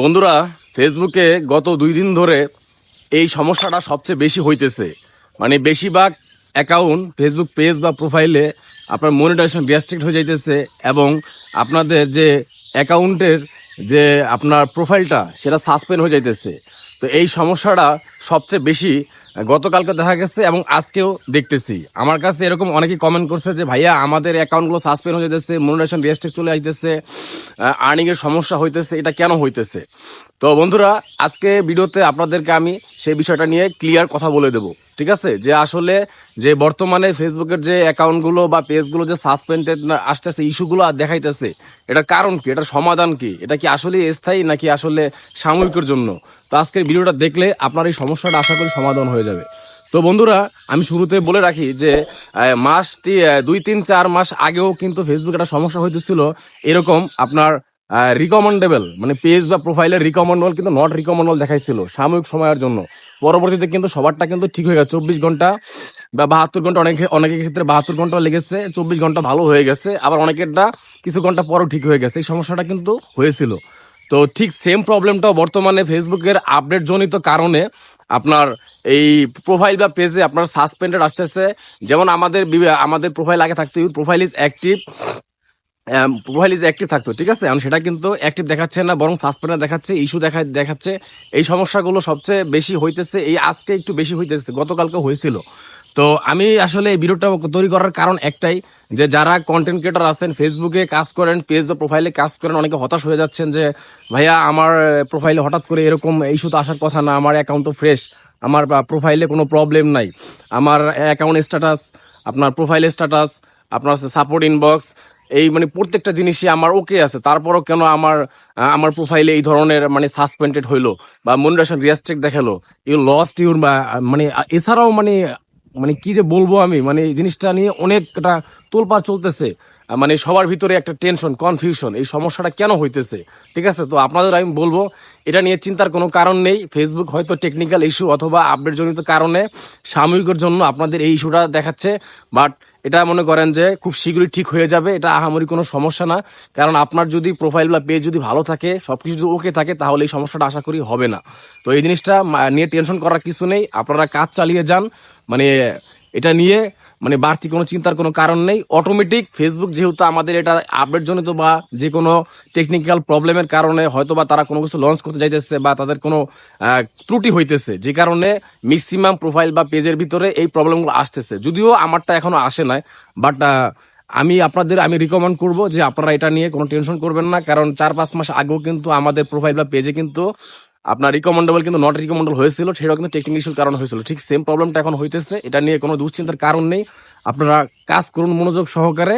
বন্ধুরা, ফেসবুকে গত 2 দিন ধরে এই সমস্যাটা সবচেয়ে বেশি হইতেছে। মানে বেশিরভাগ অ্যাকাউন্ট, ফেসবুক পেজ বা প্রোফাইলে আপনার মনিটাইজেশন রেস্ট্রিক্ট হয়ে যাইতেছে এবং আপনাদের যে অ্যাকাউন্টের যে আপনার প্রোফাইলটা সেটা সাসপেন্ড হয়ে যাইতেছে। তো এই সমস্যাটা সবচেয়ে বেশি গতকালকে দেখা গেছে এবং আজকেও দেখতেছি। আমার কাছে এরকম অনেকেই কমেন্ট করছে যে ভাইয়া আমাদের অ্যাকাউন্টগুলো সাসপেন্ড হয়ে যেতেছে, মনিটাইজেশন রেস্ট্রিক্ট চলে আসতেছে, আর্নিংয়ের সমস্যা হইতেছে, এটা কেন হইতেছে? তো বন্ধুরা, আজকে ভিডিওতে আপনাদেরকে আমি সেই বিষয়টা নিয়ে ক্লিয়ার কথা বলে দেব। ঠিক আছে, যে আসলে যে বর্তমানে ফেসবুকের যে অ্যাকাউন্টগুলো বা পেজগুলো যে সাসপেন্ডেড আসতেছে, ইস্যুগুলো দেখাইতেছে, এটার কারণ কি, এটার সমাধান কি, এটা কি আসলে স্থায়ী নাকি আসলে সাময়িকের জন্য? তো আজকের ভিডিওটা দেখলে আপনার এই সমস্যাটা আশা করি সমাধান হয়ে যাবে। তো বন্ধুরা, আমি শুরুতে বলে রাখি যে 2-3-4 মাস আগেও কিন্তু ফেসবুক একটা সমস্যা হইতেছিল এরকম। আপনার রিকমেন্ডেবল মানে পেজ বা প্রোফাইলের রিকমেন্ডেবল কিন্তু নট রিকমেন্ডেবল দেখাইছিল সাময়িক সময়ের জন্য। পরবর্তীতে কিন্তু সবারটা কিন্তু ঠিক হয়ে গেছে। 24 ঘন্টা বা 72 ঘন্টা, অনেকের ক্ষেত্রে 72 ঘন্টা লেগেছে, 24 ঘন্টা ভালো হয়ে গেছে, আবার অনেকেরটা কিছু ঘন্টা পরও ঠিক হয়ে গেছে। এই সমস্যাটা কিন্তু হয়েছিল। তো ঠিক সেম প্রবলেমটাও বর্তমানে ফেসবুকের আপডেট জনিত কারণে আপনার এই প্রোফাইল বা পেজে আপনার সাসপেন্ডেড আসতেছে। যেমন আমাদের প্রোফাইল আগে থাকতো প্রোফাইল ইজ অ্যাক্টিভ, থাকতো, ঠিক আছে, এখন সেটা কিন্তু অ্যাক্টিভ দেখাচ্ছে না, বরং সাসপেন্ড দেখাচ্ছে, ইস্যু দেখাচ্ছে। এই সমস্যাগুলো সবচেয়ে বেশি হইতেছে, এই আজকে একটু বেশি হইতেছে, গতকালকে হয়েছিল। তো আমি আসলে এই ভিডিওটা তৈরি করার কারণ একটাই, যে যারা কন্টেন্ট ক্রিয়েটর আছেন, ফেসবুকে কাজ করেন, পেজ বা প্রোফাইলে কাজ করেন, অনেকে হতাশ হয়ে যাচ্ছেন যে ভাইয়া আমার প্রোফাইলে হঠাৎ করে এরকম ইস্যু তো আসার কথা না, আমার অ্যাকাউন্ট তো ফ্রেশ, আমার প্রোফাইলে কোনো প্রবলেম নাই, আমার অ্যাকাউন্ট স্ট্যাটাস, আপনার প্রোফাইল স্ট্যাটাস, আপনার সাপোর্ট ইনবক্স, এই মানে প্রত্যেকটা জিনিসই আমার ওকে আছে, তারপরও কেন আমার প্রোফাইলে এই ধরনের মানে সাসপেন্ডেড হইলো বা মনিটাইজেশন রেস্ট্রিক্ট দেখালো, ইউ লস্ট ইউর, মানে এছাড়াও মানে মানে কি যে বলবো আমি, মানে এই জিনিসটা নিয়ে অনেকটা তোলপাড় চলতেছে। মানে সবার ভিতরে একটা টেনশন, কনফিউশন, এই সমস্যাটা কেন হইতেছে? ঠিক আছে, তো আপনাদের আমি বলবো এটা নিয়ে চিন্তার কোনো কারণ নেই। ফেসবুক হয়তো টেকনিক্যাল ইস্যু অথবা আপডেট জনিত কারণে সাময়িকের জন্য আপনাদের এই ইস্যুটা দেখাচ্ছে, বাট এটা মনে করেন যে খুব শীঘ্রই ঠিক হয়ে যাবে। এটা আহামরি কোনো সমস্যা না, কারণ আপনার যদি প্রোফাইল বা পেজ যদি ভালো থাকে, সবকিছু যদি ওকে থাকে, তাহলে এই সমস্যাটা আশা করি হবে না। তো এই জিনিসটা নিয়ে টেনশন করার কিছু নেই, আপনারা কাজ চালিয়ে যান। মানে এটা নিয়ে মানে বাড়তি কোনো চিন্তার কোনো কারণ নেই। অটোমেটিক ফেসবুক যেহেতু আমাদের এটা আপডেট জনিত বা যে কোনো টেকনিক্যাল প্রবলেমের কারণে হয়তো বা তারা কোনো কিছু লঞ্চ করতে যাইতেছে বা তাদের কোনো ত্রুটি হইতেছে, যে কারণে ম্যাক্সিমাম প্রোফাইল বা পেজের ভিতরে এই প্রবলেমগুলো আসতেছে। যদিও আমারটা এখনো আসে নাই, বাট আমি রিকমেন্ড করব যে আপনারা এটা নিয়ে কোনো টেনশন করবেন না, কারণ 4-5 মাস আগেও কিন্তু আমাদের প্রোফাইল বা পেজে কিন্তু আপনার রিকমেন্ডেবল কিন্তু নট রিকমেন্ডেবল হয়েছিল, সেটাও কিন্তু টেকনিক্যাল ইস্যুর কারণ হয়েছিল। ঠিক সেম প্রবলেমটা এখন হইতেছে, এটা নিয়ে কোনো দুশ্চিন্তার কারণ নেই। আপনারা কাজ করুন মনোযোগ সহকারে,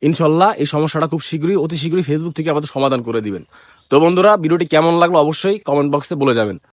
ইনশাল্লাহ এই সমস্যাটা খুব শীঘ্রই, অতি শীঘ্রই ফেসবুক থেকে আমাদের সমাধান করে দিবেন। তো বন্ধুরা, ভিডিওটি কেমন লাগলো অবশ্যই কমেন্ট বক্সে বলে যাবেন।